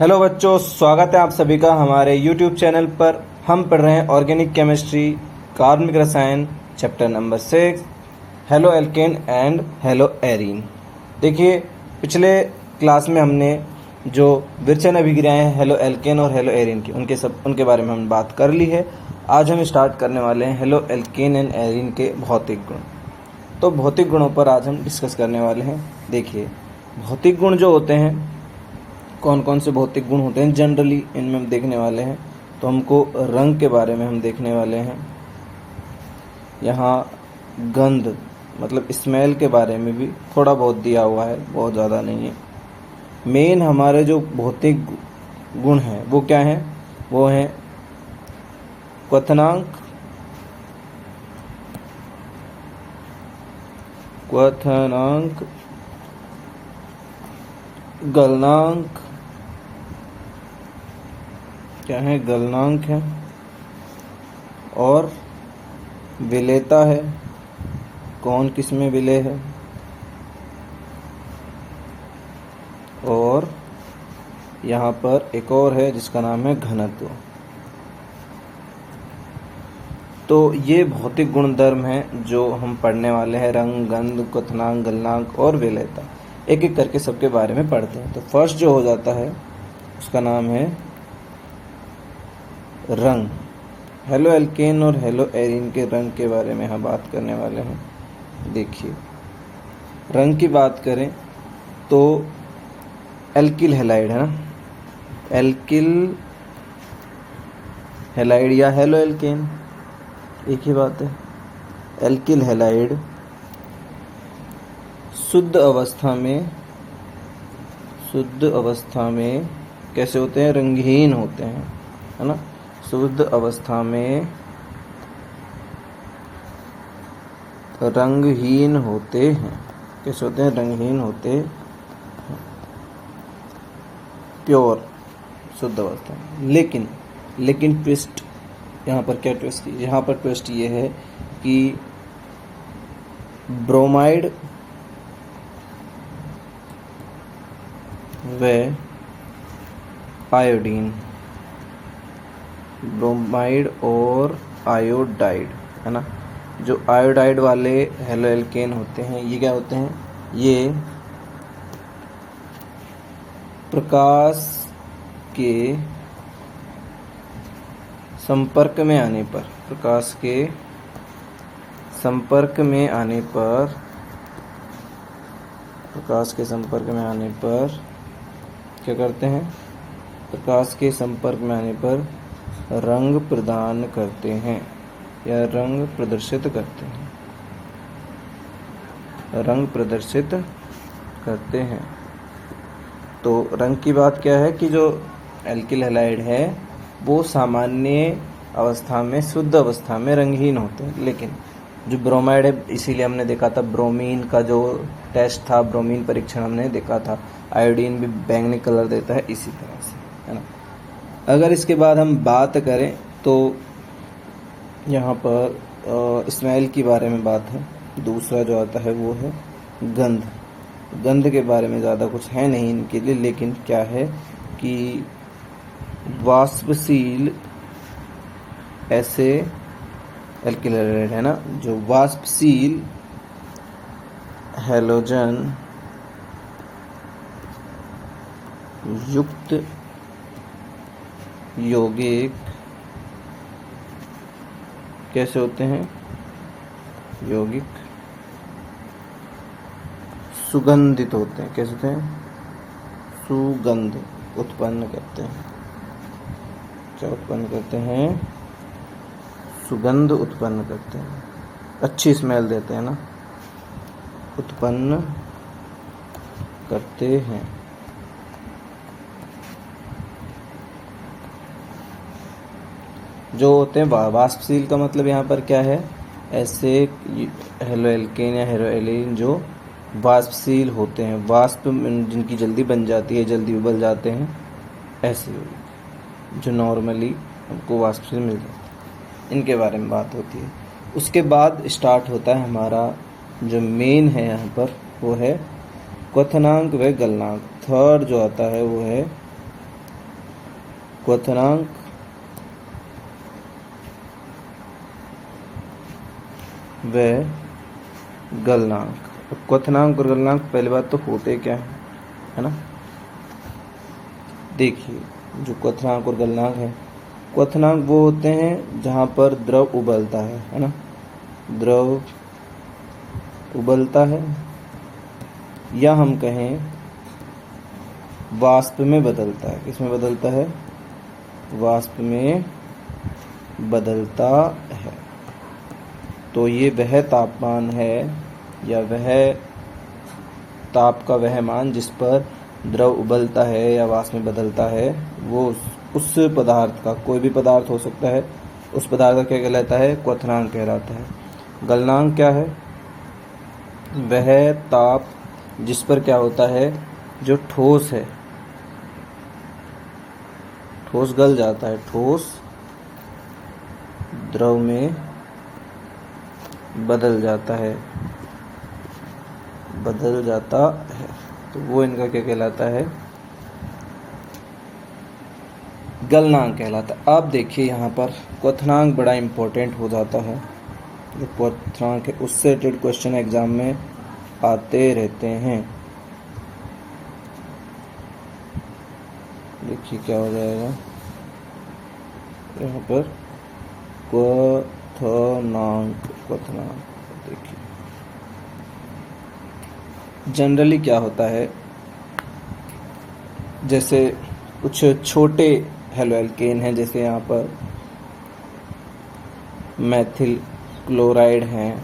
Hello बच्चों, स्वागत है आप सभी का हमारे YouTube चैनल पर। हम पढ़ रहे हैं ऑर्गेनिक केमिस्ट्री, कार्बनिक रसायन, chapter number 6, halo alkane and hello arene. देखिए, पिछले क्लास में हमने जो विरचन अभिक्रियाएं हैं हेलो एल्केन और हेलो एरीन की उनके बारे में हम बात कर ली है। आज हम स्टार्ट करने वाले हैं हेलो एल्केन एंड एरीन के भौतिक गुण। तो भौतिक गुणों पर आज हम डिस्कस करने वाले हैं। देखिए, भौतिक गुण जो होते हैं, कौन कौन से भौतिक गुण होते हैं जनरली इनमें हम देखने वाले हैं। तो हमको रंग के बारे में हम देखने वाले हैं। यहाँ गंध मतलब स्मेल के बारे में भी थोड़ा बहुत दिया हुआ है, बहुत ज़्यादा नहीं है। मेन हमारे जो भौतिक गुण हैं वो क्या हैं? वो हैं क्वथनांक, गलनांक, क्या है? गलनांक है, और विलेयता है, कौन किस में विलेय है, और यहाँ पर एक और है जिसका नाम है घनत्व। तो ये भौतिक गुणधर्म हैं जो हम पढ़ने वाले हैं। रंग, गंध, क्वथनांक, गलनांक और विलेयता, एक एक करके सबके बारे में पढ़ते हैं। तो फर्स्ट जो हो जाता है उसका नाम है रंग। हेलो एल्केन और हेलो एरीन के रंग के बारे में हम बात करने वाले हैं। देखिए, रंग की बात करें तो एल्किल हैलाइड है ना, एल्किल हैलाइड या हेलो एल्केन एक ही बात है। एल्किल हैलाइड शुद्ध अवस्था में कैसे होते हैं? रंगहीन होते हैं, है ना। शुद्ध अवस्था में रंगहीन होते हैं। कैसे होते हैं? रंगहीन होते हैं, प्योर शुद्ध अवस्था में। लेकिन ट्विस्ट यहाँ पर क्या ट्विस्ट? यहाँ पर ट्विस्ट ये है कि ब्रोमाइड व आयोडीन, ब्रोमाइड और आयोडाइड, है ना। जो आयोडाइड वाले हेलो एल्केन होते हैं, ये क्या होते हैं? ये प्रकाश के संपर्क में आने पर क्या करते हैं? प्रकाश के संपर्क में आने पर रंग प्रदान करते हैं या रंग प्रदर्शित करते हैं। तो रंग की बात क्या है कि जो एल्किल हैलाइड है वो सामान्य अवस्था में, शुद्ध अवस्था में रंगहीन होते हैं। लेकिन जो ब्रोमाइड है, इसीलिए हमने देखा था ब्रोमीन का जो टेस्ट था, ब्रोमीन परीक्षण हमने देखा था, आयोडीन भी बैंगनी कलर देता है, इसी तरह से, है ना। अगर इसके बाद हम बात करें तो यहाँ पर स्मेल की बारे में बात है। दूसरा जो आता है वो है गंध के बारे में ज़्यादा कुछ है नहीं इनके लिए, लेकिन क्या है कि वाष्पशील ऐसे एल्किल हैलाइड है ना, जो वाष्पशील हैलोजन युक्त यौगिक कैसे होते हैं? यौगिक सुगंधित होते हैं। कैसे होते हैं? सुगंध उत्पन्न करते हैं। क्या उत्पन्न करते हैं? सुगंध उत्पन्न करते हैं, अच्छी स्मेल देते हैं ना, उत्पन्न करते हैं। जो होते हैं वाष्पशील का मतलब यहाँ पर क्या है? ऐसे हेलो एल्केन या हेलो एरीन जो वाष्पशील होते हैं, वाष्प जिनकी जल्दी बन जाती है, जल्दी उबल जाते हैं, ऐसे जो नॉर्मली हमको वाष्पशील मिल जाते हैं, इनके बारे में बात होती है। उसके बाद स्टार्ट होता है हमारा जो मेन है यहाँ पर, वो है क्वथनांक व गलनांक। थर्ड जो आता है वो है क्वथनांक व गलनांक। क्वथनांक और गलनांक पहली बात तो होते क्या है ना। देखिए जो क्वथनांक और गलनांक है, क्वथनांक वो होते हैं जहाँ पर द्रव उबलता है ना, द्रव उबलता है, या हम कहें वाष्प में बदलता है। किसमें बदलता है? वाष्प में बदलता है। तो ये वह तापमान है या वह ताप का वह मान जिस पर द्रव उबलता है या वाष्प में बदलता है, वो उस पदार्थ का, कोई भी पदार्थ हो सकता है, उस पदार्थ का क्या कहलाता है? क्वथनांक कहलाता है। गलनांक क्या है? वह ताप जिस पर क्या होता है, जो ठोस है, ठोस गल जाता है, ठोस द्रव में बदल जाता है, बदल जाता है, तो वो इनका क्या कहलाता है? गलनांक कहलाता है। अब देखिए यहाँ पर क्वथनांक बड़ा इंपॉर्टेंट हो जाता है। जो क्वथनांक है उससे रिलेटेड क्वेश्चन एग्जाम में आते रहते हैं। देखिए क्या हो जाएगा यहाँ पर, क्वथनांक। क्वथनांक देखिए जनरली क्या होता है, जैसे कुछ छोटे हेलो एल्केन हैं, जैसे यहाँ पर मैथिल क्लोराइड हैं,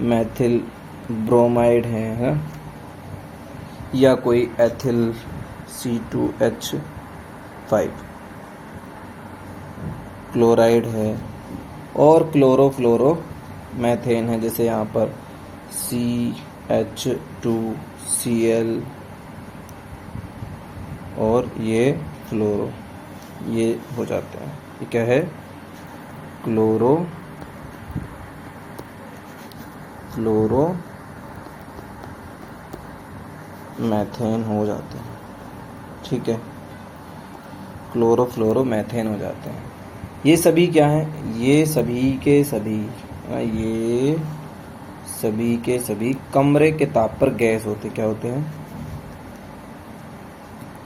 मैथिल ब्रोमाइड है, या कोई एथिल C2H5 क्लोराइड है, और क्लोरो मैथेन है, जैसे यहाँ पर CH2Cl, और ये फ्लोरो, ये हो जाते हैं। ये क्या है? क्लोरो मैथेन हो जाते हैं। ठीक है, क्लोरो मैथेन हो जाते हैं। ये सभी क्या हैं? ये सभी के सभी कमरे के ताप पर गैस होते। क्या होते हैं?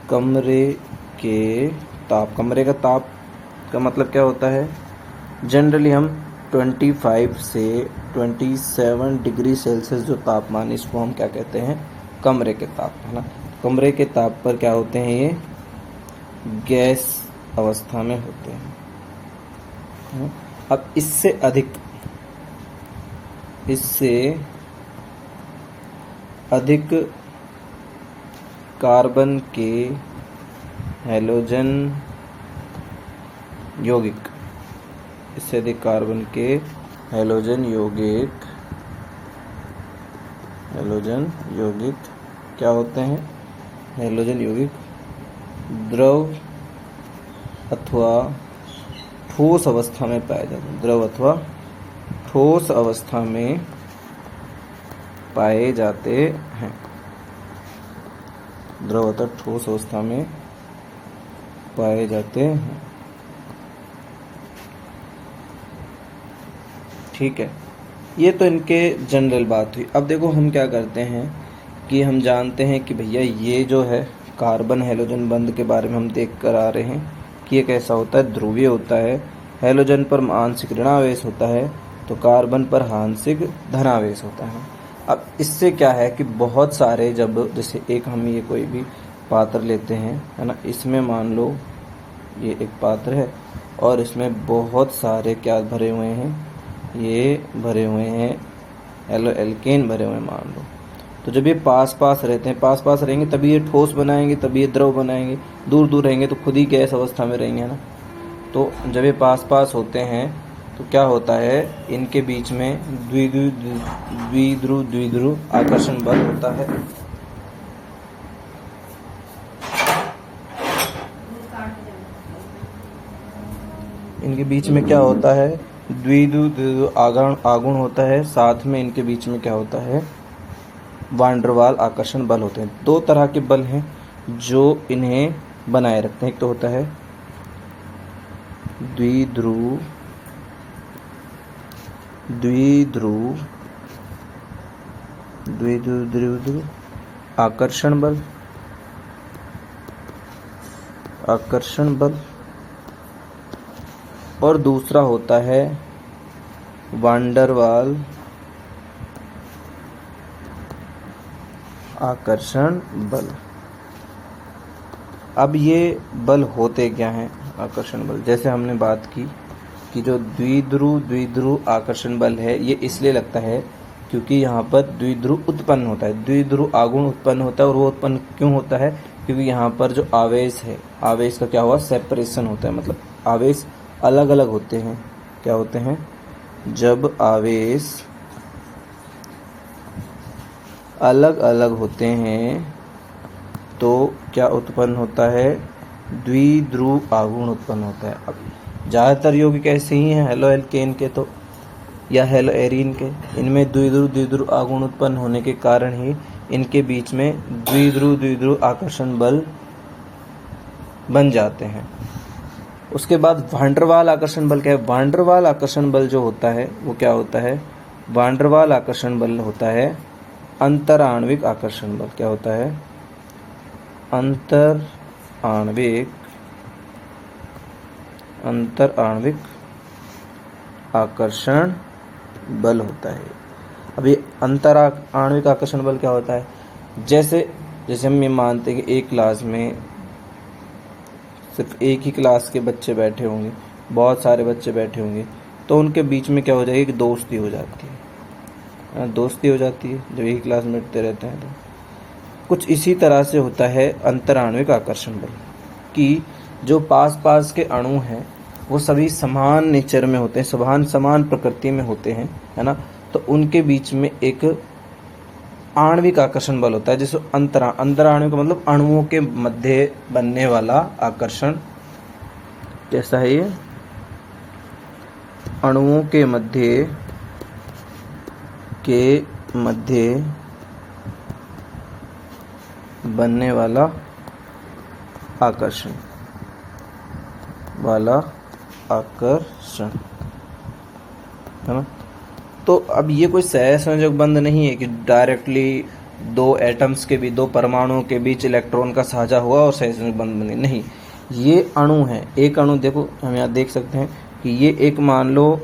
कमरे का ताप का मतलब क्या होता है? जनरली हम 25 से 27 डिग्री सेल्सियस जो तापमान, इसको हम क्या कहते हैं? कमरे के ताप, है ना। कमरे के ताप पर क्या होते हैं? ये गैस अवस्था में होते हैं। अब इससे अधिक कार्बन के हैलोजन यौगिक, इससे अधिक कार्बन के हैलोजन यौगिक क्या होते हैं? हैलोजन यौगिक द्रव अथवा ठोस अवस्था में पाए जाते हैं। द्रव अथवा ठोस अवस्था में पाए जाते हैं। द्रव अथवा ठोस अवस्था में पाए जाते हैं। ठीक है, ये तो इनके जनरल बात हुई। अब देखो हम क्या करते हैं कि हम जानते हैं कि भैया ये जो है कार्बन हैलोजन बंध के बारे में हम देख कर आ रहे हैं कि ये कैसा होता है? ध्रुवीय होता है। हैलोजन पर आंशिक ऋणावेश होता है, तो कार्बन पर आंशिक धनावेश होता है। अब इससे क्या है कि बहुत सारे, जब जैसे एक हम ये कोई भी पात्र लेते हैं, है ना, इसमें मान लो ये एक पात्र है और इसमें बहुत सारे क्या भरे हुए हैं? ये भरे हुए हैं हेलो एल्केन भरे हुए मान लो। तो जब ये पास रहते हैं, पास रहेंगे तभी ये ठोस बनाएंगे, तभी ये द्रव बनाएंगे। दूर रहेंगे तो खुद ही गैस अवस्था में रहेंगे, है ना। तो जब ये पास होते हैं तो क्या होता है? इनके बीच में द्विध्रुव आकर्षण बल होता है। इनके बीच में क्या होता है? द्विध्रुव आघूर्ण होता है। साथ में इनके बीच में क्या होता है? वान डेर वाल आकर्षण बल होते हैं। दो तरह के बल हैं जो इन्हें बनाए रखते हैं। एक तो होता है द्विध्रुव आकर्षण बल और दूसरा होता है वांडर वाल आकर्षण बल। अब ये बल होते क्या हैं आकर्षण बल? जैसे हमने बात की कि जो द्विध्रुव आकर्षण बल है ये इसलिए लगता है क्योंकि यहाँ पर द्विध्रुव उत्पन्न होता है, द्विध्रुव आघूर्ण उत्पन्न होता है। और वो उत्पन्न क्यों होता है? क्योंकि यहाँ पर जो आवेश है, आवेश का क्या हुआ? सेपरेशन होता है, मतलब आवेश अलग अलग होते हैं। क्या होते हैं? जब आवेश अलग अलग होते हैं तो क्या उत्पन्न होता है? द्विध्रुव आघूर्ण उत्पन्न होता है। अब ज़्यादातर यौगिक ऐसे ही हैं, हेलो एल्केन के तो या हेलो एरीन के, इनमें द्विध्रुव आघूर्ण उत्पन्न होने के कारण ही इनके बीच में द्विध्रुव आकर्षण बल बन जाते हैं। उसके बाद वांडर वाल आकर्षण बल क्या है? वांडर वाल आकर्षण बल जो होता है वो क्या होता है? वांडर वाल आकर्षण बल होता है अंतराण्विक आकर्षण बल। क्या होता है? अंतराण्विक आकर्षण बल होता है। अब ये अंतराण्विक आकर्षण बल क्या होता है? जैसे हम ये मानते हैं कि एक क्लास में सिर्फ एक ही क्लास के बच्चे बैठे होंगे, बहुत सारे बच्चे बैठे होंगे, तो उनके बीच में क्या हो जाएगी? दोस्ती हो जाती है, दोस्ती हो जाती है जब एक क्लास में बैठते रहते हैं। तो कुछ इसी तरह से होता है अंतराण्विक आकर्षण बल कि जो पास के अणु हैं वो सभी समान नेचर में होते हैं, समान प्रकृति में होते हैं, है ना। तो उनके बीच में एक आणविक आकर्षण बल होता है, जिसे अंतराण्विक मतलब अणुओं के मध्य बनने वाला आकर्षण। कैसा है ये? अणुओं के मध्य बनने वाला आकर्षण है ना। तो अब ये कोई सहसंयोजक बंध नहीं है कि डायरेक्टली दो एटम्स के बीच, दो परमाणुओं के बीच इलेक्ट्रॉन का साझा हुआ और सहसंयोजक बंध बने, नहीं। ये अणु है, एक अणु देखो हम यहाँ देख सकते हैं कि ये एक, मान लो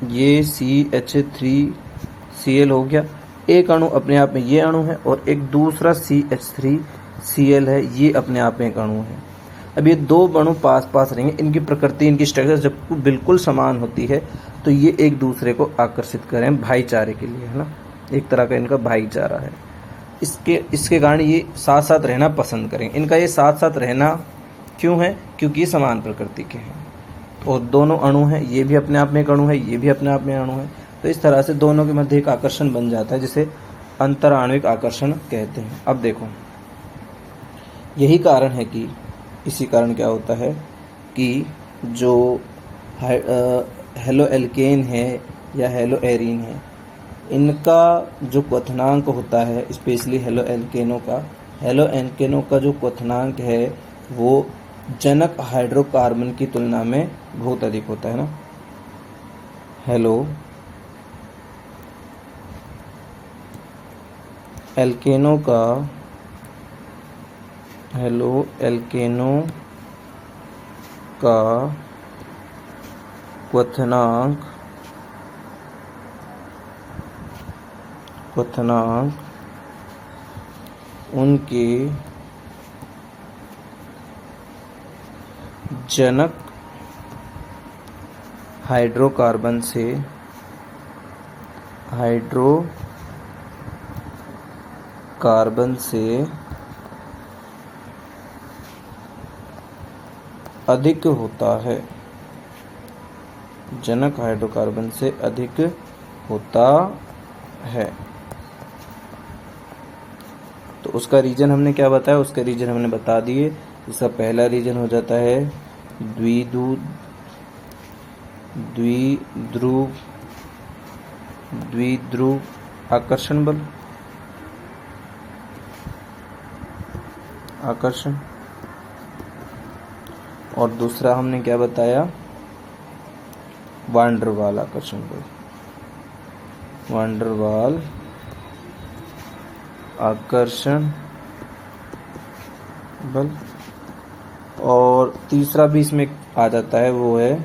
ये CH3Cl हो गया, एक अणु अपने आप में ये अणु है, और एक दूसरा CH3Cl है, ये अपने आप में एक अणु है। अब ये दो अणु पास रहेंगे, इनकी प्रकृति, इनकी स्ट्रक्चर जब बिल्कुल समान होती है तो ये एक दूसरे को आकर्षित करें भाईचारे के लिए, है ना। एक तरह का इनका भाईचारा है। इसके कारण ये साथ साथ रहना पसंद करेंगे। इनका ये साथ साथ रहना क्यों है? क्योंकि ये समान प्रकृति के हैं और दोनों अणु हैं, ये भी अपने आप में एक अणु है, ये भी अपने आप में अणु है। तो इस तरह से दोनों के मध्य एक आकर्षण बन जाता है, जिसे अंतराण्विक आकर्षण कहते हैं। अब देखो, यही कारण है कि इसी कारण क्या होता है कि जो हेलो एल्केन है या हेलो एरीन है, इनका जो क्वथनांक होता है, स्पेशली हेलो एल्केनों का जो क्वथनांक है वो जनक हाइड्रोकार्बन की तुलना में बहुत अधिक होता है ना। हेलो एल्केनों का क्वथनांक उनके जनक हाइड्रोकार्बन से अधिक होता है, जनक हाइड्रोकार्बन से अधिक होता है। तो उसका रीजन हमने क्या बताया? उसका रीजन हमने बता दिए। इसका पहला रीजन हो जाता है द्विध्रुव आकर्षण बल, और दूसरा हमने क्या बताया? वान डर वाल आकर्षण बल, वान डर वाल आकर्षण बल। और तीसरा भी इसमें आ जाता है, वो है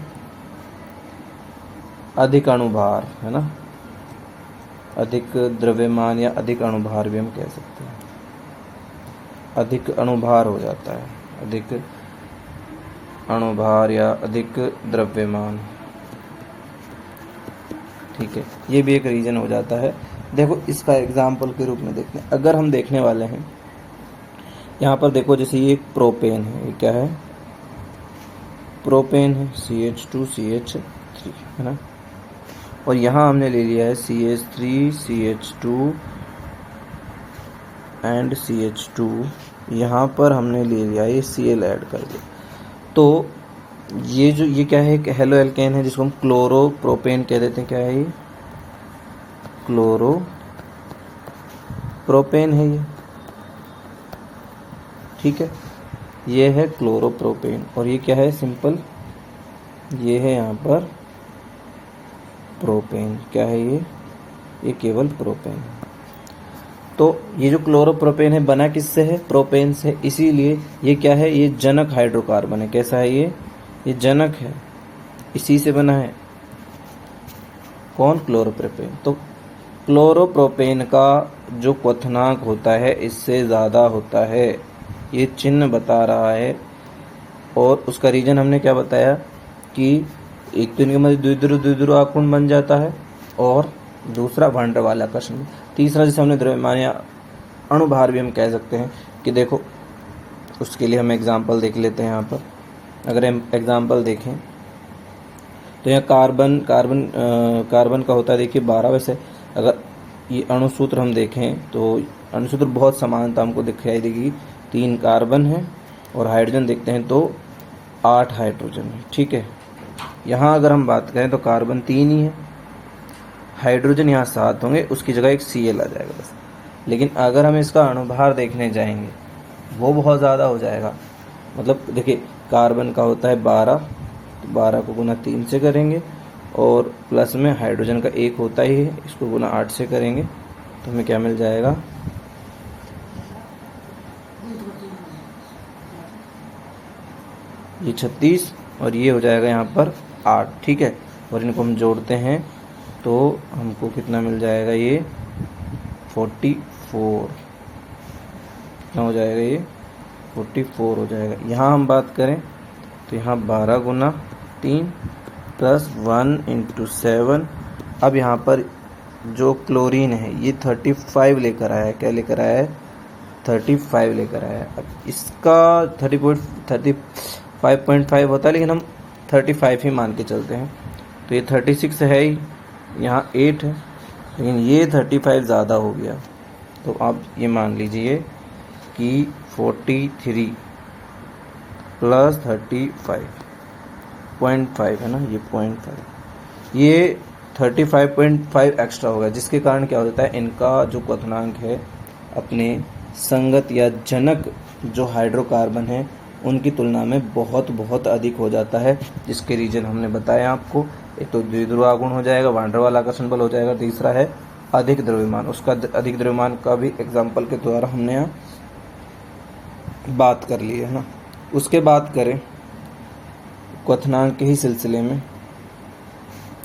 अधिक अणुभार, है ना, अधिक द्रव्यमान या अधिक अणुभार भी हम कह सकते हैं, अधिक अणुभार हो जाता है, अधिक अणुभार या अधिक द्रव्यमान। ठीक है, ये भी एक रीजन हो जाता है। देखो इसका एग्जाम्पल के रूप में देखते हैं, अगर हम देखने वाले हैं यहाँ पर, देखो जैसे ये एक प्रोपेन है, ये क्या है, प्रोपेन है, CH2CH3, है ना, और यहाँ हमने ले लिया है CH3 CH2 एंड CH2, यहाँ पर हमने ले लिया ये Cl ऐड कर दिया। तो ये क्या है, एक हेलो एल्केन है जिसको हम क्लोरो प्रोपेन कह देते हैं। क्या है ये, क्लोरो प्रोपेन है ये, ठीक है, ये है क्लोरोप्रोपेन। और ये क्या है, सिंपल, ये है यहाँ पर प्रोपेन। क्या है ये केवल प्रोपेन है। तो ये जो क्लोरोप्रोपेन है बना किससे है, प्रोपेन से, इसीलिए ये क्या है, ये जनक हाइड्रोकार्बन है। कैसा है ये जनक है, इसी से बना है। कौन, क्लोरोप्रोपेन। तो क्लोरोप्रोपेन का जो क्वथनांक होता है इससे ज़्यादा होता है, ये चिन्ह बता रहा है। और उसका रीजन हमने क्या बताया कि एक तो इनके मध्य द्विध्रुव आकुंड बन जाता है, और दूसरा वान डर वाल आकर्षण। तीसरा जिसे हमने द्रव्यमान या अणुभार भी हम कह सकते हैं। कि देखो उसके लिए हम एग्जाम्पल देख लेते हैं। यहाँ पर अगर हम एग्जाम्पल देखें तो यहाँ कार्बन का होता है, देखिए 12। वैसे अगर ये अणुसूत्र हम देखें तो अणुसूत्र बहुत समानता हमको दिखाई देगी। 3 कार्बन है और हाइड्रोजन देखते हैं तो 8 हाइड्रोजन है। ठीक है, यहाँ अगर हम बात करें तो कार्बन 3 ही है, हाइड्रोजन यहाँ 7 होंगे, उसकी जगह एक Cl आ जाएगा बस। लेकिन अगर हम इसका अणुभार देखने जाएंगे वो बहुत ज़्यादा हो जाएगा। मतलब देखिए कार्बन का होता है 12, तो 12 को गुना 3 से करेंगे, और प्लस में हाइड्रोजन का 1 होता ही है, इसको गुना 8 से करेंगे तो हमें क्या मिल जाएगा, ये 36, और ये हो जाएगा यहाँ पर 8। ठीक है, और इनको हम जोड़ते हैं तो हमको कितना मिल जाएगा, ये 44। कितना हो जाएगा, ये 44 हो जाएगा। यहाँ हम बात करें तो यहाँ 12 गुना 3 प्लस 1 इंटू 7। अब यहाँ पर जो क्लोरीन है ये 35 लेकर आया है। क्या लेकर आया है, 35 लेकर आया है। अब इसका 35.5 होता है, लेकिन हम 35 ही मान के चलते हैं। तो ये 36 है ही, यहाँ 8 है, लेकिन ये 35 ज़्यादा हो गया। तो आप ये मान लीजिए कि 43 प्लस 35.5 है ना, ये 0.5, ये 35.5 एक्स्ट्रा होगा, जिसके कारण क्या होता है, इनका जो क्वथनांक है अपने संगत या जनक जो हाइड्रोकार्बन है उनकी तुलना में बहुत बहुत अधिक हो जाता है। जिसके रीजन हमने बताया आपको, एक तो द्विध्रुव आघूर्ण हो जाएगा, वान डर वाल आकर्षण बल हो जाएगा, तीसरा है अधिक द्रव्यमान। उसका अधिक द्रव्यमान का भी एग्जाम्पल के द्वारा हमने यहाँ बात कर ली है ना। उसके बात करें क्वथनांक के ही सिलसिले में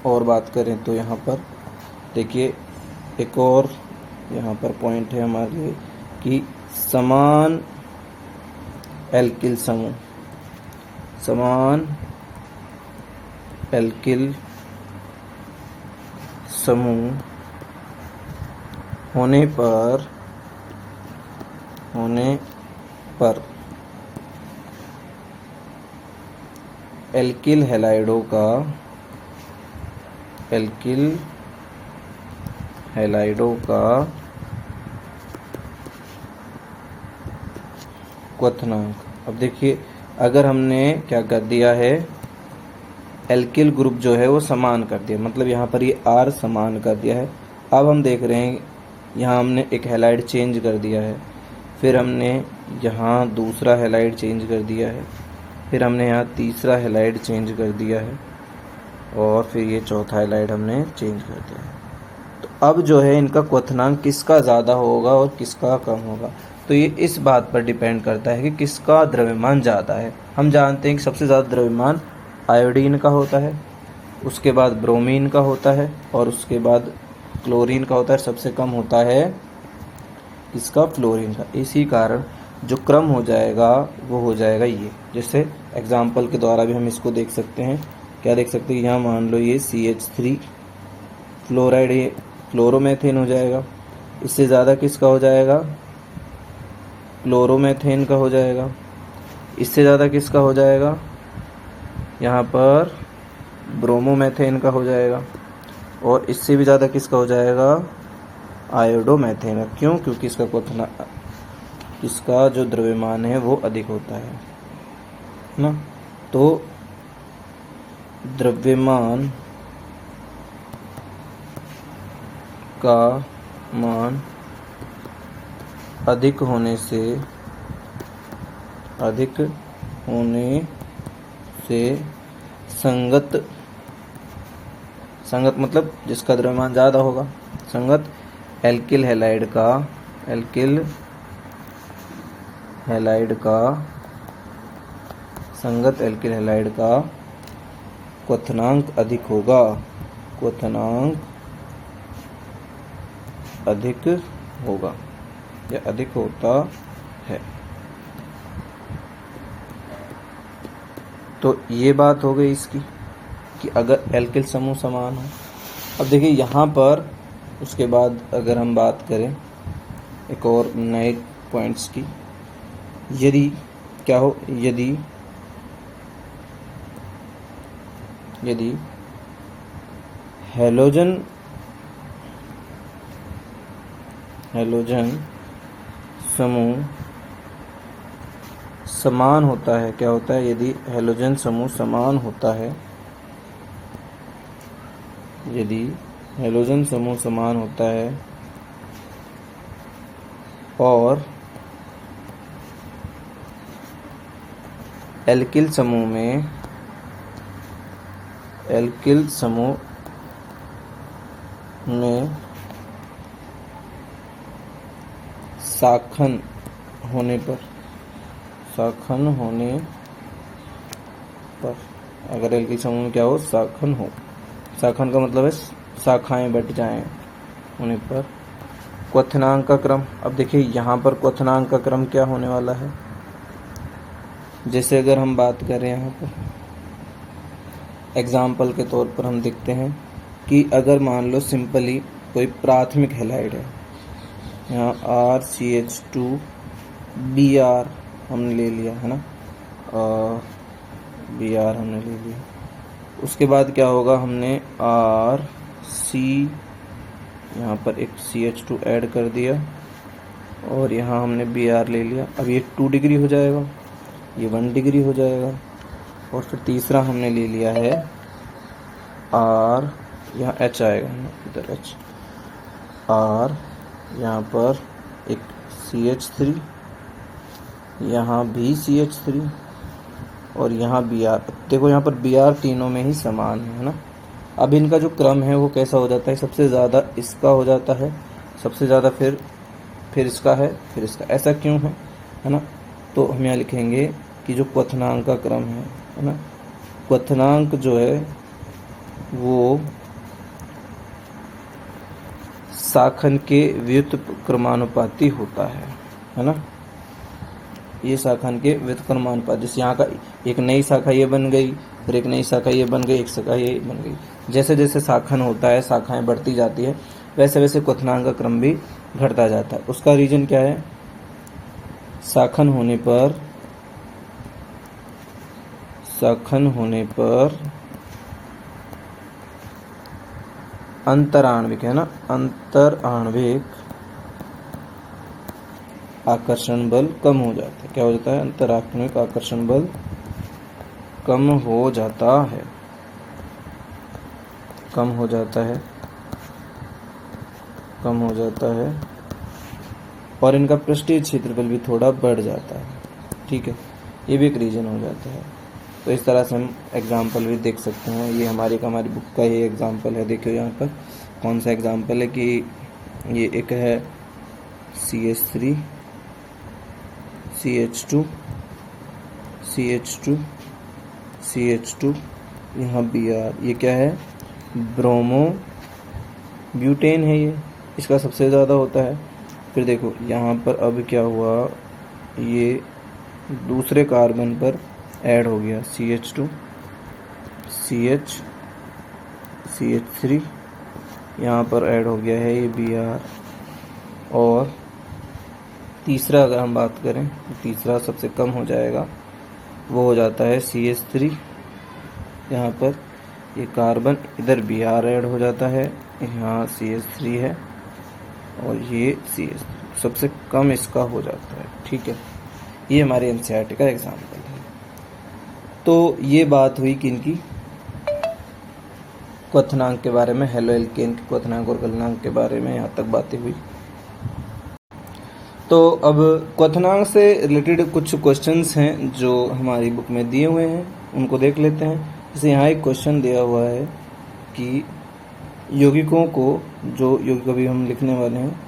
और बात करें तो यहाँ पर देखिए एक और यहाँ पर पॉइंट है हमारे लिए कि समान एल्किल समूह, समान एल्किल समूह होने पर एल्किल हैलाइडों का क्वथनांक। अब देखिए अगर हमने क्या कर दिया है, एल्किल ग्रुप जो है वो समान कर दिया, मतलब यहाँ पर ये R समान कर दिया है। अब हम देख रहे हैं यहाँ हमने एक हैलाइड चेंज कर दिया है, फिर हमने यहाँ दूसरा हैलाइड चेंज कर दिया है, फिर हमने यहाँ तीसरा हैलाइड चेंज कर दिया है, और फिर ये चौथा हैलाइड हमने चेंज कर दिया। तो अब जो है इनका क्वथनांक किसका ज़्यादा होगा और किसका कम होगा, तो ये इस बात पर डिपेंड करता है कि किसका द्रव्यमान ज़्यादा है। हम जानते हैं कि सबसे ज़्यादा द्रव्यमान आयोडीन का होता है, उसके बाद ब्रोमीन का होता है और उसके बाद क्लोरीन का होता है। सबसे कम होता है किसका, फ्लोरीन का। इसी कारण जो क्रम हो जाएगा वो हो जाएगा ये। जैसे एग्जाम्पल के द्वारा भी हम इसको देख सकते हैं। क्या देख सकते हैं, यहाँ मान लो ये CH3 फ्लोराइड, ये क्लोरोमेथेन हो जाएगा। इससे ज़्यादा किसका हो जाएगा, क्लोरोमेथेन का हो जाएगा। इससे ज़्यादा किसका हो जाएगा, यहाँ पर ब्रोमोमेथेन का हो जाएगा। और इससे भी ज़्यादा किसका हो जाएगा, आयोडोमेथेन का। क्यों, क्योंकि इसका जो द्रव्यमान है वो अधिक होता है ना। तो द्रव्यमान का मान अधिक होने से संगत मतलब जिसका द्रव्यमान ज़्यादा होगा, संगत एल्किल हैलाइड का क्वथनांक अधिक होगा, या अधिक होता है। तो ये बात हो गई इसकी कि अगर एल्किल समूह समान हो। अब देखिए यहाँ पर उसके बाद अगर हम बात करें एक और नए पॉइंट्स की, यदि क्या हो, यदि हैलोजन समूह समान होता है, क्या होता है, यदि हैलोजन समूह समान होता है, और एल्किल समूह में शाखन होने पर, अगर एल्किल समूह में क्या हो, शाखन का मतलब है शाखाएं बट जाएं होने पर, क्वथनांक का क्रम। अब देखिए यहाँ पर क्वथनांक का क्रम क्या होने वाला है। जैसे अगर हम बात करें यहाँ पर एग्जाम्पल के तौर पर हम देखते हैं कि अगर मान लो सिंपली कोई प्राथमिक हैलाइड है, यहाँ RCH2Br हमने ले लिया है ना, Br हमने ले लिया। उसके बाद क्या होगा, हमने RC यहाँ पर एक CH2 ऐड कर दिया और यहाँ हमने Br ले लिया। अब ये 2 डिग्री हो जाएगा, ये 1 डिग्री हो जाएगा। और फिर तीसरा हमने ले लिया है R, यहाँ H आएगा ना, इधर H, R यहाँ पर एक CH3, यहाँ भी CH3 और यहाँ Br। देखो यहाँ पर Br तीनों में ही समान है ना। अब इनका जो क्रम है वो कैसा हो जाता है, सबसे ज़्यादा इसका हो जाता है, सबसे ज़्यादा फिर इसका है, फिर इसका। ऐसा क्यों है ना। तो हम यहाँ लिखेंगे कि जो क्वथनांक का क्रम है ना, क्वथनांक जो है वो शाखन के व्युत्क्रमानुपाती होता है ना। ये शाखन के व्युत्क्रमानुपाती, जैसे यहाँ का एक नई शाखा ये बन गई, फिर एक नई शाखा ये बन गई, एक शाखा ये बन गई। जैसे जैसे शाखन होता है, शाखाएं बढ़ती जाती है, वैसे वैसे क्वथनांक का क्रम भी घटता जाता है। उसका रीजन क्या है, शाखन होने पर अंतराण्विक है ना, अंतराण्विक आकर्षण बल कम हो जाता है। क्या हो जाता है, अंतराण्विक आकर्षण बल कम हो जाता है और इनका पृष्ठीय क्षेत्रफल भी थोड़ा बढ़ जाता है। ठीक है, ये भी एक रीजन हो जाता है। तो इस तरह से हम एग्जाम्पल भी देख सकते हैं। ये हमारी बुक का ये एग्जाम्पल है। देखिए यहाँ पर कौन सा एग्जाम्पल है कि ये एक है CH3 CH2 CH2 CH2, यहाँ Br, ये क्या है, ब्रोमो ब्यूटेन है, ये इसका सबसे ज़्यादा होता है। फिर देखो यहाँ पर अब क्या हुआ, ये दूसरे कार्बन पर ऐड हो गया CH2 CH3, यहाँ पर ऐड हो गया है ये Br। और तीसरा अगर हम बात करें तो तीसरा सबसे कम हो जाएगा, वो हो जाता है CH3। यहाँ पर ये कार्बन इधर Br ऐड हो जाता है, यहाँ CH3 है और ये CH3 सबसे कम इसका हो जाता है। ठीक है, ये हमारे NCERT का एग्जाम्पल है। तो ये बात हुई किनकी, क्वथनांक के बारे में, हेलो एल्केन के क्वथनांक और गलनांक के बारे में यहाँ तक बातें हुई। तो अब क्वथनांक से रिलेटेड कुछ क्वेश्चंस हैं जो हमारी बुक में दिए हुए हैं, उनको देख लेते हैं। जैसे यहाँ एक क्वेश्चन दिया हुआ है कि यौगिकों को, जो यौगिक अभी हम लिखने वाले हैं,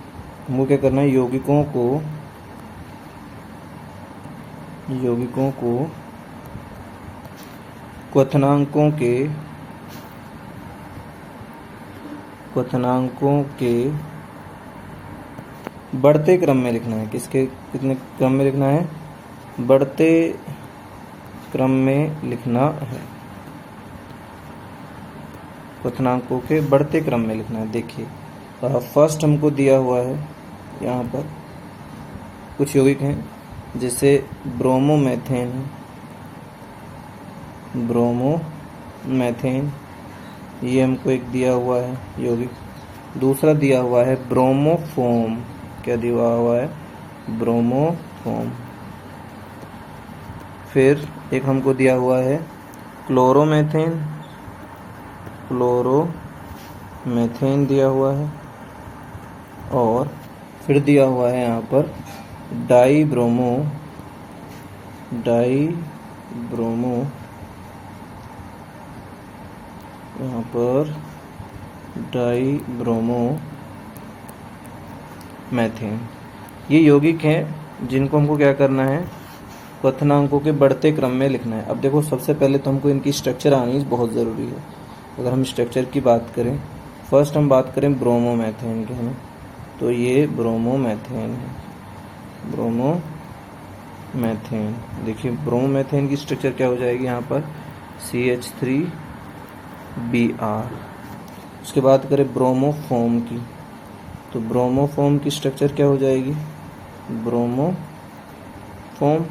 हमको क्या करना है, यौगिकों को क्वथनांकों के बढ़ते क्रम में लिखना है। किसके कितने क्रम में लिखना है, बढ़ते क्रम में लिखना है, क्वथनांकों के बढ़ते क्रम में लिखना है। देखिए फर्स्ट हमको दिया हुआ है, यहाँ पर कुछ यौगिक हैं जैसे ब्रोमोमेथेन ये हमको एक दिया हुआ है यौगिक। दूसरा दिया हुआ है ब्रोमोफोम, क्या दिया हुआ है, ब्रोमोफोम। फिर एक हमको दिया हुआ है क्लोरोमेथेन दिया हुआ है। और फिर दिया हुआ है यहाँ पर डाईब्रोमो, यहाँ पर डाईब्रोमोमेथेन। ये यौगिक हैं जिनको हमको क्या करना है, क्वथनांकों के बढ़ते क्रम में लिखना है। अब देखो सबसे पहले तो हमको इनकी स्ट्रक्चर आनी बहुत ज़रूरी है। अगर हम स्ट्रक्चर की बात करें, फर्स्ट हम बात करें ब्रोमोमेथेन की, है ना, तो ये ब्रोमोमेथेन है, ब्रोमोमेथेन। देखिए ब्रोमोमेथेन की स्ट्रक्चर क्या हो जाएगी, यहाँ पर CH3Br। उसके बाद करें ब्रोमोफोम की, तो ब्रोमोफोम की स्ट्रक्चर क्या हो जाएगी, ब्रोमोफोम,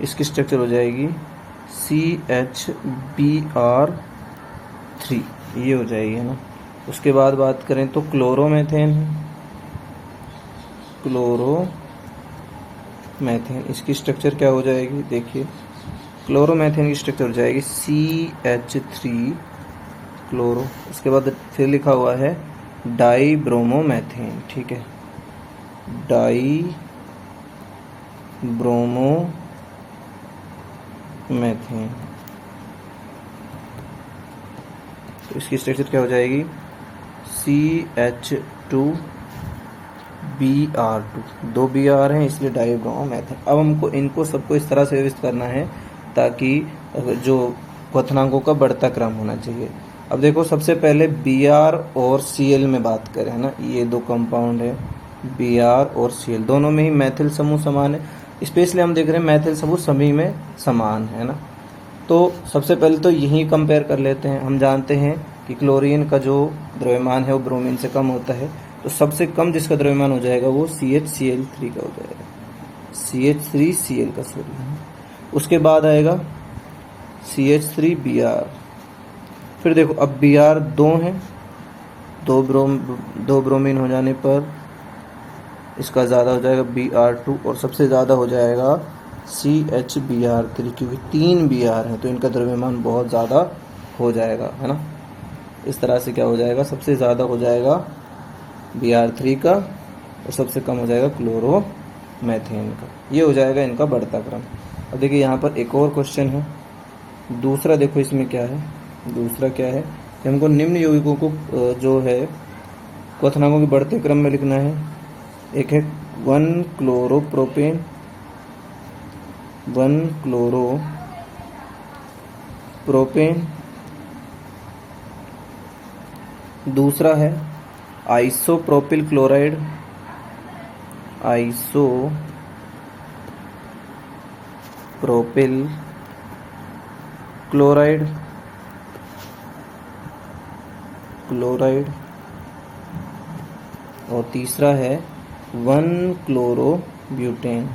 इसकी स्ट्रक्चर हो जाएगी CHBr3, ये हो जाएगी, है ना। उसके बाद बात करें तो क्लोरोमेथेन है, इसकी स्ट्रक्चर क्या हो जाएगी, देखिए क्लोरोमेथेन की स्ट्रक्चर हो जाएगी CH3 क्लोरो। उसके बाद फिर लिखा हुआ है डाईब्रोमोमेथेन, ठीक है, डाईब्रोमोमेथेन, तो इसकी स्ट्रक्चर क्या हो जाएगी CH2Br2, 2 Br हैं इसलिए डाईब्रोमोमेथेन। अब हमको इनको सबको इस तरह से व्यवस्थित करना है ताकि जो क्वथनांकों का बढ़ता क्रम होना चाहिए। अब देखो सबसे पहले Br और Cl में बात करें, है ना, ये दो कंपाउंड है Br और Cl, दोनों में ही मैथिल समूह समान है। स्पेशली हम देख रहे हैं मैथिल समूह सभी में समान है ना। तो सबसे पहले तो यही कंपेयर कर लेते हैं। हम जानते हैं कि क्लोरीन का जो द्रव्यमान है वो ब्रोमीन से कम होता है, तो सबसे कम जिसका द्रव्यमान हो जाएगा वो CHCl3 का हो जाएगा, CH3Cl का, सॉरी। उसके बाद आएगा CH3Br। फिर देखो अब Br 2 हैं, दो ब्रोमीन हो जाने पर इसका ज़्यादा हो जाएगा Br2 और सबसे ज़्यादा हो जाएगा CHBr3, क्योंकि 3 Br हैं तो इनका द्रव्यमान बहुत ज़्यादा हो जाएगा, है ना। इस तरह से क्या हो जाएगा, सबसे ज़्यादा हो जाएगा Br3 का और सबसे कम हो जाएगा क्लोरोमेथेन का। ये हो जाएगा इनका बढ़ता क्रम। अब देखिए यहाँ पर एक और क्वेश्चन है दूसरा देखो इसमें क्या है, दूसरा क्या है कि हमको निम्न यौगिकों को जो है क्वथनांकों के बढ़ते क्रम में लिखना है। एक है 1-क्लोरोप्रोपेन, 1-क्लोरोप्रोपेन। दूसरा है आइसोप्रोपिल क्लोराइड, आइसोप्रोपिल क्लोराइड, और तीसरा है 1-क्लोरोब्यूटेन,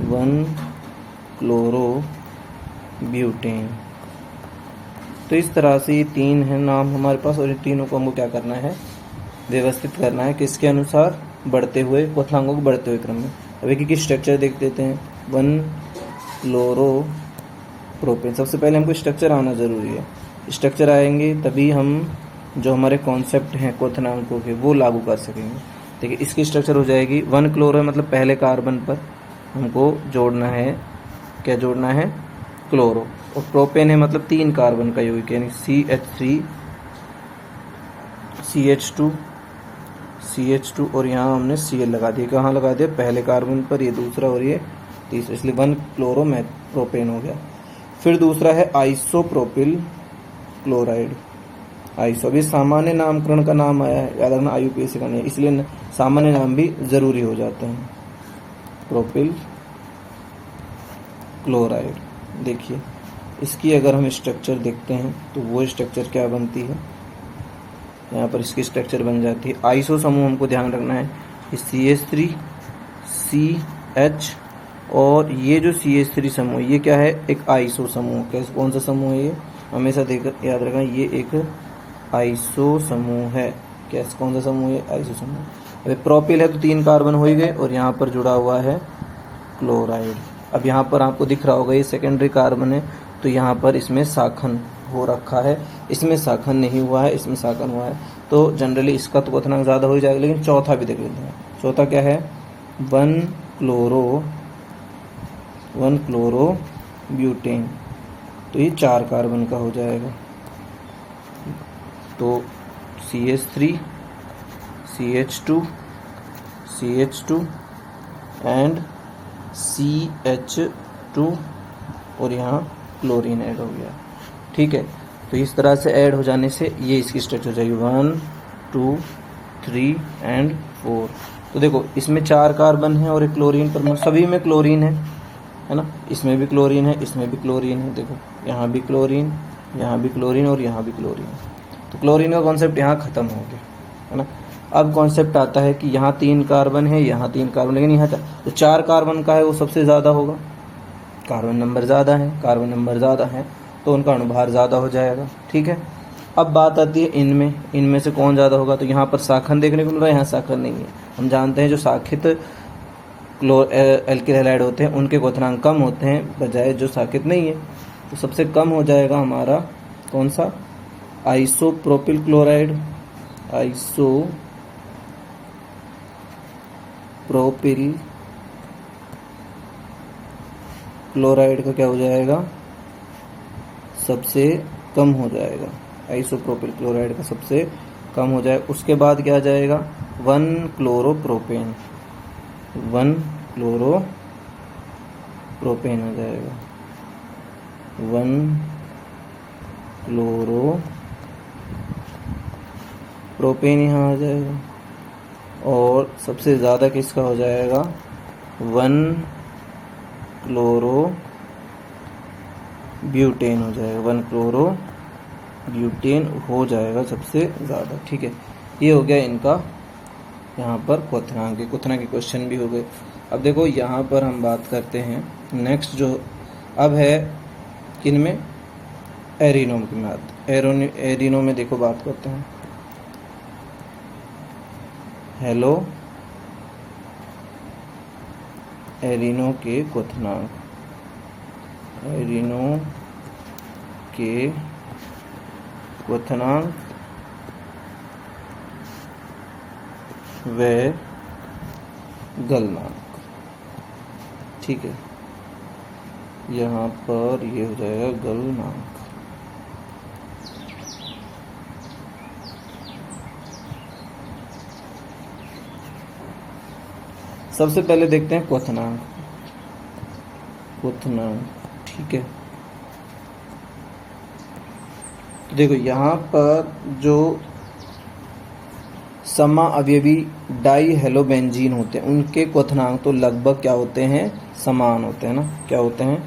1-क्लोरोब्यूटेन। तो इस तरह से ये 3 हैं नाम हमारे पास, और इन तीनों को हमको क्या करना है, व्यवस्थित करना है किसके अनुसार, बढ़ते हुए क्वथनांकों के बढ़ते हुए क्रम में। अब एक स्ट्रक्चर देख देते हैं। 1-क्लोरोप्रोपेन, सबसे पहले हमको स्ट्रक्चर आना जरूरी है। स्ट्रक्चर आएंगे तभी हम जो हमारे कॉन्सेप्ट हैं क्वथनांकों के वो लागू कर सकेंगे। देखिए इसकी स्ट्रक्चर हो जाएगी 1-क्लोरो, मतलब पहले कार्बन पर हमको जोड़ना है, क्या जोड़ना है, क्लोरो। और प्रोपेन है मतलब 3 कार्बन का यौगिक, यानी CH3 CH2 और यहाँ हमने Cl लगा दिया। कहाँ लगा दिया, पहले कार्बन पर, ये दूसरा और ये तीसरा, इसलिए 1-क्लोरो प्रोपेन हो गया। फिर दूसरा है आइसोप्रोपिल क्लोराइड। आइसो, अभी सामान्य नामकरण का नाम आया है, याद रखना IUPAC का नहीं, इसलिए सामान्य नाम भी जरूरी हो जाते हैं। प्रोपिल क्लोराइड, देखिए इसकी अगर हम स्ट्रक्चर देखते हैं तो वो स्ट्रक्चर क्या बनती है, यहाँ पर इसकी स्ट्रक्चर बन जाती है। आइसो समूह हमको ध्यान रखना है, CH3 CH, और ये जो CH3 समूह ये क्या है, एक आइसो समूह। कैसे, कौन सा समूह है ये, हमेशा देख याद रखना, ये एक आइसो समूह है। कैसे, कौन सा समूह है, आइसो समूह। अभी प्रोपिल है तो 3 कार्बन हो ही गए, और यहाँ पर जुड़ा हुआ है क्लोराइड। अब यहाँ पर आपको दिख रहा होगा ये सेकेंडरी कार्बन है, तो यहाँ पर इसमें शाखन हो रखा है, इसमें शाखन नहीं हुआ है, इसमें शाखन हुआ है। तो जनरली इसका तो क्वथनांक ज़्यादा हो ही जाएगा। लेकिन चौथा भी देख लेते हैं। चौथा क्या है, 1-क्लोरोब्यूटेन, तो ये 4 कार्बन का हो जाएगा। तो CH3 CH2 एंड CH2, और यहाँ क्लोरीन ऐड हो गया। ठीक है, तो इस तरह से ऐड हो जाने से ये इसकी स्ट्रक्चर हो जाएगी 1 2 3 एंड 4। तो देखो इसमें 4 कार्बन है और एक क्लोरीन पर, सभी में क्लोरीन है ना, इसमें भी क्लोरीन है, इसमें भी क्लोरीन है। देखो यहाँ भी क्लोरीन, यहाँ भी क्लोरीन, और यहाँ भी क्लोरीन। तो क्लोरीन का कॉन्सेप्ट यहाँ खत्म हो गया, है ना। अब कॉन्सेप्ट आता है कि यहाँ 3 कार्बन है, यहाँ 3 कार्बन, लेकिन यहाँ तो 4 कार्बन का है, वो सबसे ज़्यादा होगा, कार्बन नंबर ज़्यादा है, तो उनका अनुभार ज़्यादा हो जाएगा। ठीक है, अब बात आती है इनमें से कौन ज़्यादा होगा। तो यहाँ पर शाखन देखने को मिल रहा है, यहाँ शाखन नहीं है। हम जानते हैं जो शाखित एल्किल हैलाइड होते हैं उनके क्वथनांक कम होते हैं बजाय जो शाखित नहीं है। तो सबसे कम हो जाएगा हमारा कौन सा, आइसोप्रोपिल क्लोराइड, आइसोप्रोपिल क्लोराइड का क्या हो जाएगा, सबसे कम हो जाएगा। आइसोप्रोपिल क्लोराइड का सबसे कम हो जाएगा। उसके बाद क्या आ जाएगा, 1-क्लोरोप्रोपेन, 1-क्लोरोप्रोपेन आ जाएगा, 1-क्लोरोप्रोपेन यहाँ आ जाएगा। और सबसे ज़्यादा किसका हो जाएगा, 1-क्लोरोब्यूटेन हो जाएगा, 1-क्लोरोब्यूटेन हो जाएगा सबसे ज़्यादा। ठीक है, ये हो गया इनका यहाँ पर क्वथनांक के क्वेश्चन भी हो गए। अब देखो यहाँ पर हम बात करते हैं नेक्स्ट जो अब है किन में, एरिनो की बात। एरिनो में देखो बात करते हैं। हेलो, एरिनो के क्वथनांक, एरिनो के क्वथनांक व गलनांक। ठीक है, यहाँ पर ये हो जाएगा गलनांक। सबसे पहले देखते हैं क्वथनांक। ठीक है, तो देखो यहाँ पर जो समाअवयवी डाई हेलोबेंजीन होते हैं उनके क्वथनांक तो लगभग क्या होते हैं, समान होते हैं ना। क्या होते हैं,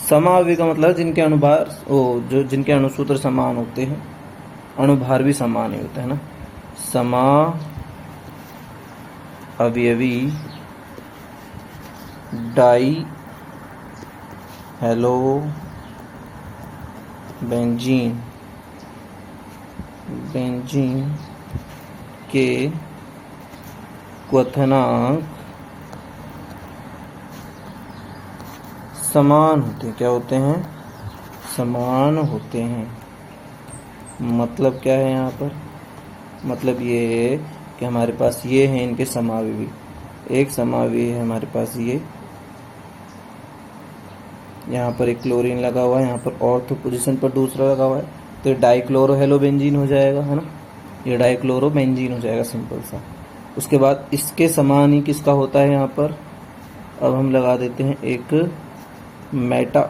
समाअवयवी का मतलब जिनके अनुभार जो जिनके अणुसूत्र समान होते हैं, अणुभार भी समान ही होता है ना। समाअवयवी डाई हेलोबेंजीन के क्वथनांक समान होते हैं। क्या होते हैं, समान होते हैं। मतलब क्या है यहाँ पर, मतलब ये है कि हमारे पास ये है इनके समाअवयवी। एक समाअवयवी है हमारे पास ये, यहाँ पर एक क्लोरीन लगा हुआ है, यहाँ पर ऑर्थो पोजीशन पर दूसरा लगा हुआ है, तो ये डाइक्लोरोहेलोबेंजीन हो जाएगा, है ना। ये डाइक्लोरोबेंजीन हो जाएगा सिंपल सा। उसके बाद इसके समान ही किसका होता है यहाँ पर, अब हम लगा देते हैं एक मेटा।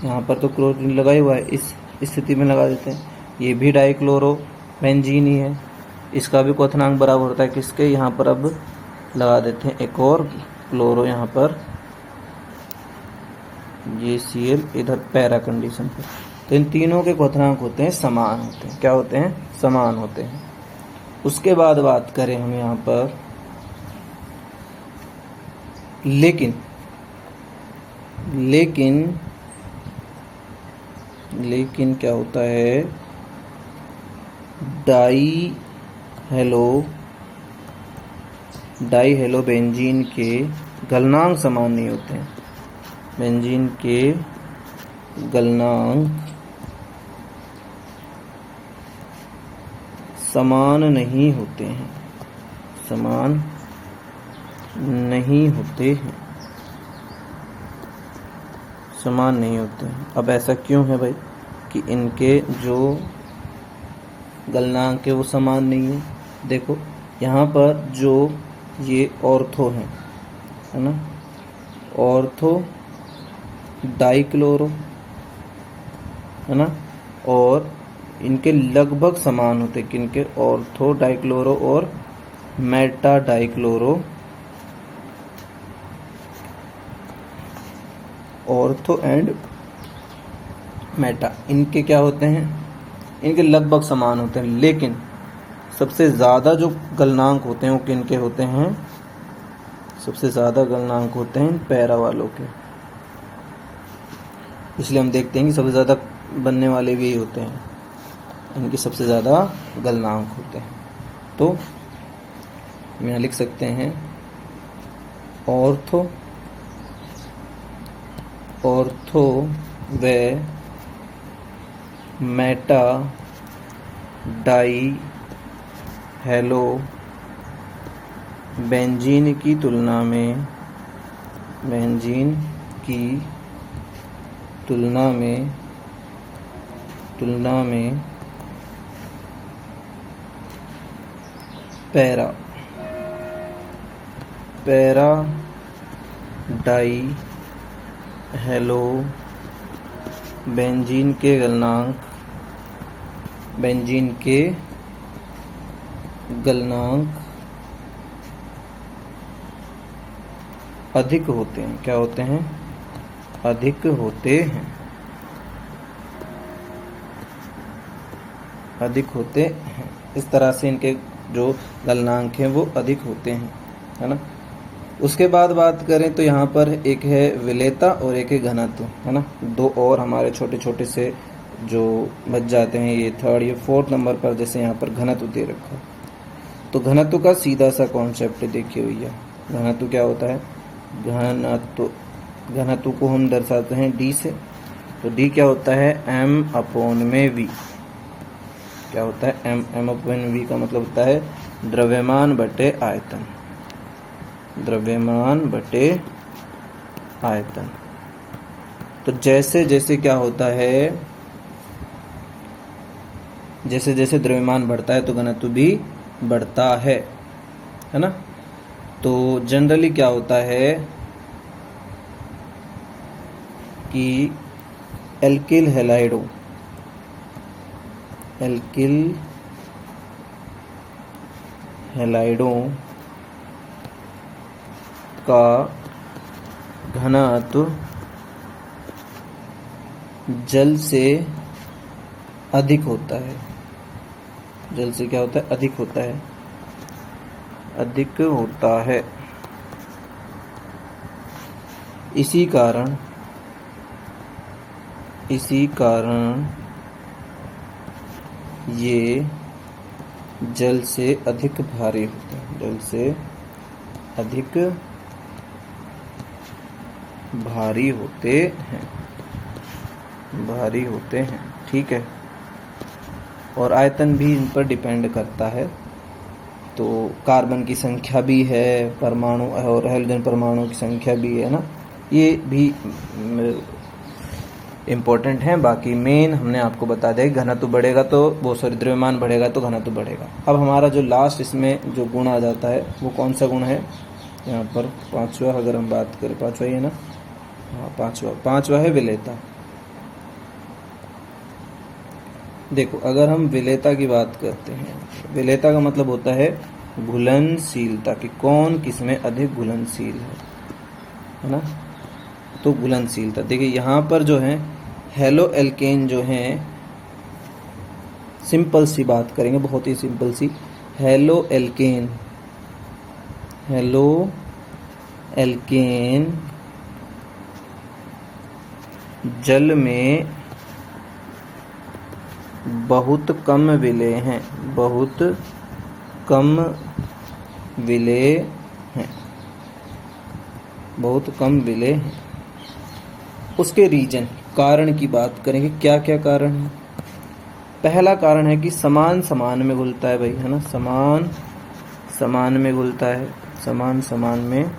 यहाँ पर तो क्लोरीन लगा ही हुआ है, इस स्थिति में लगा देते हैं, ये भी डाइक्लोरोबेंजीन ही है। इसका भी क्वथनांक बराबर होता है किसके, यहाँ पर अब लगा देते हैं एक और क्लोरो, यहाँ पर ये Cl इधर पैरा कंडीशन पर। तो इन तीनों के क्वथनांक होते हैं समान होते हैं। क्या होते हैं, समान होते हैं। उसके बाद बात करें हम यहाँ पर, लेकिन क्या होता है, डाइहेलोबेंजीन के गलनांक समान नहीं होते हैं। बेंजीन के गलनांक समान नहीं होते हैं, समान नहीं होते हैं, समान नहीं होते हैं। अब ऐसा क्यों है भाई कि इनके जो गलनांक है वो समान नहीं है। देखो यहाँ पर जो ये ऑर्थो है ना, ऑर्थो डाइक्लोरो है ना, और इनके लगभग समान होते हैं किनके, ऑर्थो डाइक्लोरो और Meta dichloro, ortho and Meta, इनके क्या होते हैं, इनके लगभग समान होते हैं। लेकिन सबसे ज़्यादा जो गलनांक होते हैं वो किनके होते हैं, सबसे ज़्यादा गलनांक होते हैं पैरा वालों के। इसलिए हम देखते हैं कि सबसे ज़्यादा बनने वाले भी यही होते हैं, इनके सबसे ज़्यादा गलनांक होते हैं। तो यहाँ लिख सकते हैं ऑर्थो व मेटा डाई हेलोबेंजीन की तुलना में पैरा डाई हेलोबेंजीन के गलनांक अधिक होते हैं। क्या होते हैं, अधिक होते हैं, अधिक होते हैं। इस तरह से इनके जो गलनांक हैं वो अधिक होते हैं, है ना। उसके बाद बात करें तो यहाँ पर एक है विलेयता और एक है घनत्व, है ना। दो और हमारे छोटे छोटे से जो बच जाते हैं, ये थर्ड ये फोर्थ नंबर पर, जैसे यहाँ पर घनत्व दे रखा है। तो घनत्व का सीधा सा कॉन्सेप्ट देखिए भैया, घनत्व क्या होता है, घनत्व को हम दर्शाते हैं डी से। तो डी क्या होता है, m/v। क्या होता है, m/v का मतलब होता है द्रव्यमान बटे आयतन, द्रव्यमान बटे आयतन। तो जैसे जैसे क्या होता है, जैसे जैसे द्रव्यमान बढ़ता है तो घनत्व भी बढ़ता है ना। तो जनरली क्या होता है कि एल्किल हैलाइडों का घनत्व जल से अधिक होता है। जल से क्या होता है? अधिक होता है, अधिक होता है। इसी कारण ये जल से अधिक भारी होते हैं, जल से अधिक भारी होते हैं, ठीक है। और आयतन भी इन पर डिपेंड करता है। तो कार्बन की संख्या भी है, परमाणु और हाइड्रोजन परमाणु की संख्या भी है ना, ये भी इम्पोर्टेंट है। बाकी मेन हमने आपको बता दिया, घनत्व बढ़ेगा तो द्रव्यमान बढ़ेगा तो घनत्व बढ़ेगा। अब हमारा जो लास्ट इसमें जो गुण आ जाता है वो कौन सा गुण है? यहाँ पर पांचवा, अगर हम बात करें, पांचवा ही है ना, हाँ पांचवा है विलेयता। देखो, अगर हम विलेयता की बात करते हैं, विलेयता का मतलब होता है घुलनशीलता, कि कौन किसमें अधिक घुलनशील है ना। तो घुलनशीलता देखिए यहाँ पर जो है हेलो एल्केन जो है, सिंपल सी बात करेंगे, बहुत ही सिंपल सी। हेलो एल्केन जल में बहुत कम विलेय हैं, बहुत कम विलेय हैं। उसके रीजन, कारण की बात करेंगे, क्या क्या कारण है। पहला कारण है कि समान समान में घुलता है भाई, है ना, समान समान में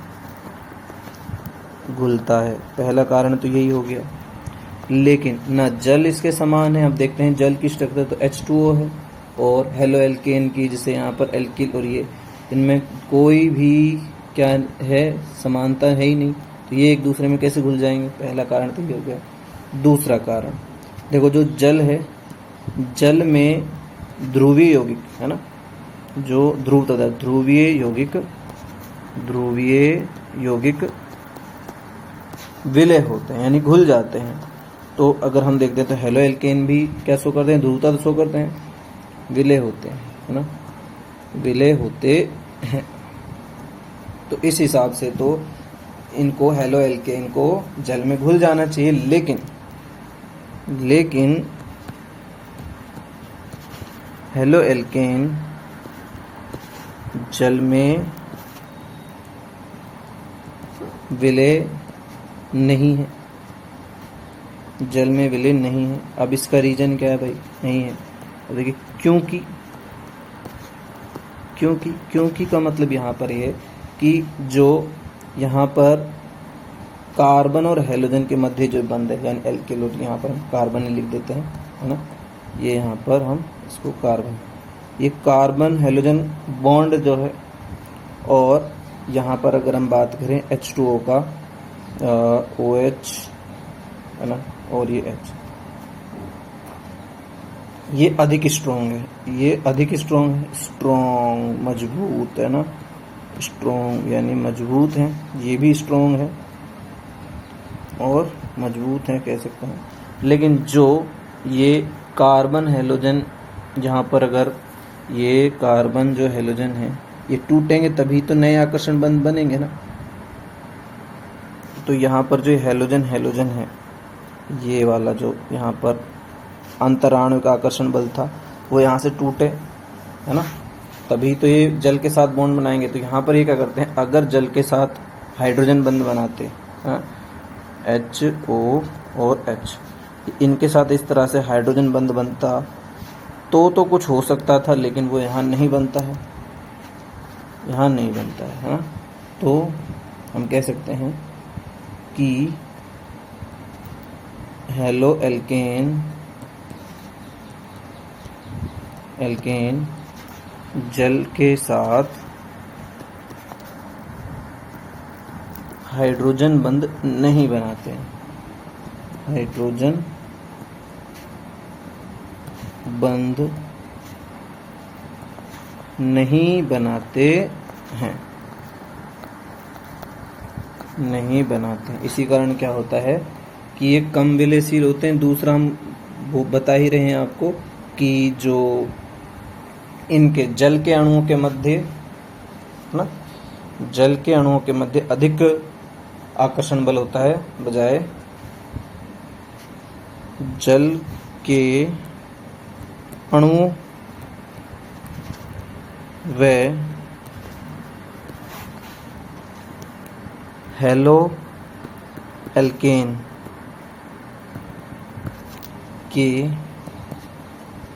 घुलता है। पहला कारण तो यही हो गया। लेकिन ना जल इसके समान है। अब देखते हैं जल की स्ट्रक्चर, तो H2O है, और हेलो एल्केन की, जैसे यहाँ पर एल्किल और ये, इनमें कोई भी क्या है, समानता है ही नहीं। तो ये एक दूसरे में कैसे घुल जाएंगे? पहला कारण तो ये हो गया। दूसरा कारण देखो, जो जल है, जल में ध्रुवीय यौगिक है ना, जो ध्रुव तथा ध्रुवीय यौगिक विलय होते हैं, यानी घुल जाते हैं। तो अगर हम देखते हैं तो हेलो एल्केन भी क्या शो करते हैं? ध्रुवता तो शो करते हैं, विलय होते हैं, है ना, विलय होते हैं। तो इस हिसाब से तो इनको, हेलो एल्केन को जल में घुल जाना चाहिए। लेकिन हेलो एल्केन जल में विलय नहीं है, जल में विलय नहीं है। अब इसका रीजन क्या है भाई? नहीं है। अब देखिए क्योंकि का मतलब यहाँ पर ये है कि जो यहाँ पर कार्बन और हेलोजन के मध्य जो बंध है, यानी एल्किल, और यहाँ पर हम कार्बन लिख देते हैं, है ना, ये यहाँ पर हम इसको कार्बन, ये कार्बन हेलोजन बॉन्ड जो है, और यहाँ पर अगर हम बात करें H2O का, OH है ना, और ये H, ये अधिक स्ट्रॉन्ग है, स्ट्रॉन्ग मजबूत है ना, स्ट्रॉन्ग यानी मजबूत है, ये भी स्ट्रॉन्ग है और मजबूत है कह सकते हैं। लेकिन जो ये कार्बन हेलोजन, जहाँ पर अगर ये कार्बन जो हेलोजन है ये टूटेंगे तभी तो नए आकर्षण बंध बनेंगे ना। तो यहाँ पर जो हेलोजन है, ये वाला जो यहाँ पर अंतराणु आकर्षण बल था वो यहाँ से टूटे, है ना, तभी तो ये जल के साथ बॉन्ड बनाएंगे। तो यहाँ पर ये क्या करते हैं, अगर जल के साथ हाइड्रोजन बंध बनाते हैं, HO और H, इनके साथ इस तरह से हाइड्रोजन बंध बनता तो कुछ हो सकता था, लेकिन वो यहाँ नहीं बनता है, हाँ। तो हम कह सकते हैं कि हेलो एल्केन जल के साथ हाइड्रोजन बंध नहीं बनाते हैं, हाइड्रोजन बंध नहीं बनाते हैं, नहीं बनाते। इसी कारण क्या होता है कि ये कम विलयशील होते हैं। दूसरा हम वो बता ही रहे हैं आपको कि जो इनके जल के अणुओं के मध्य ना, जल के अणुओं के मध्य अधिक आकर्षण बल होता है, बजाय जल के अणुओं व हेलो एल्केन के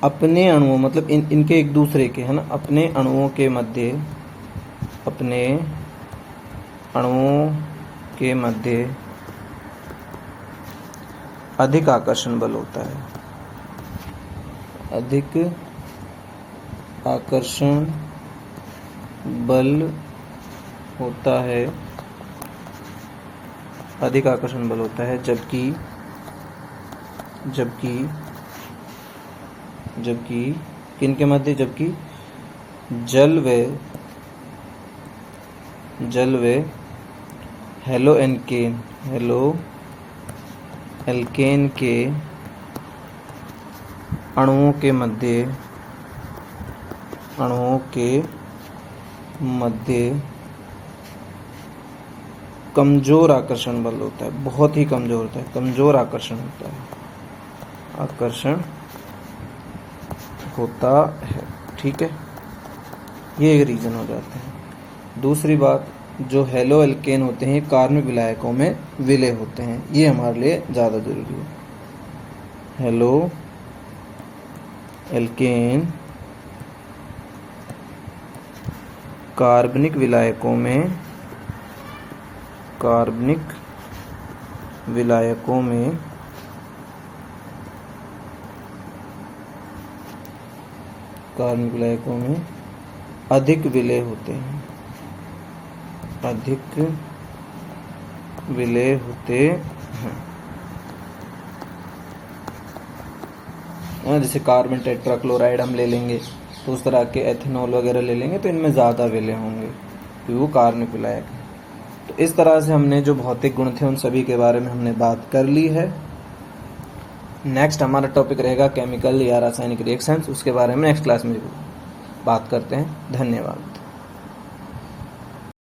अपने अणुओं, मतलब इनके एक दूसरे के है ना, अपने अणुओं के मध्य, अपने अणुओं के मध्य अधिक आकर्षण बल होता है, अधिक आकर्षण बल होता है, अधिक आकर्षण बल होता है, जबकि किनके मध्य, जबकि जल व हेलो एल्केन के अणुओं के मध्य कमजोर आकर्षण बल होता है, बहुत ही कमजोर होता है, कमजोर आकर्षण होता है, आकर्षण होता है। ठीक है, ये एक रीजन हो जाता है। दूसरी बात, जो हेलो एल्केन होते हैं कार्बनिक विलायकों में विलय होते हैं, ये हमारे लिए ज़्यादा जरूरी है। हेलो एल्केन कार्बनिक विलायकों में अधिक विलय होते हैं, अधिक विलय होते हैं। जैसे कार्बन टेट्राक्लोराइड हम ले लेंगे, तो उस तरह के एथेनॉल वगैरह ले लेंगे, तो इनमें ज़्यादा विलय होंगे क्योंकि वो कार्बनिक विलायक है। तो इस तरह से हमने जो भौतिक गुण थे उन सभी के बारे में हमने बात कर ली है। नेक्स्ट हमारा टॉपिक रहेगा केमिकल या रासायनिक रिएक्शंस, उसके बारे में नेक्स्ट क्लास में बात करते हैं। धन्यवाद।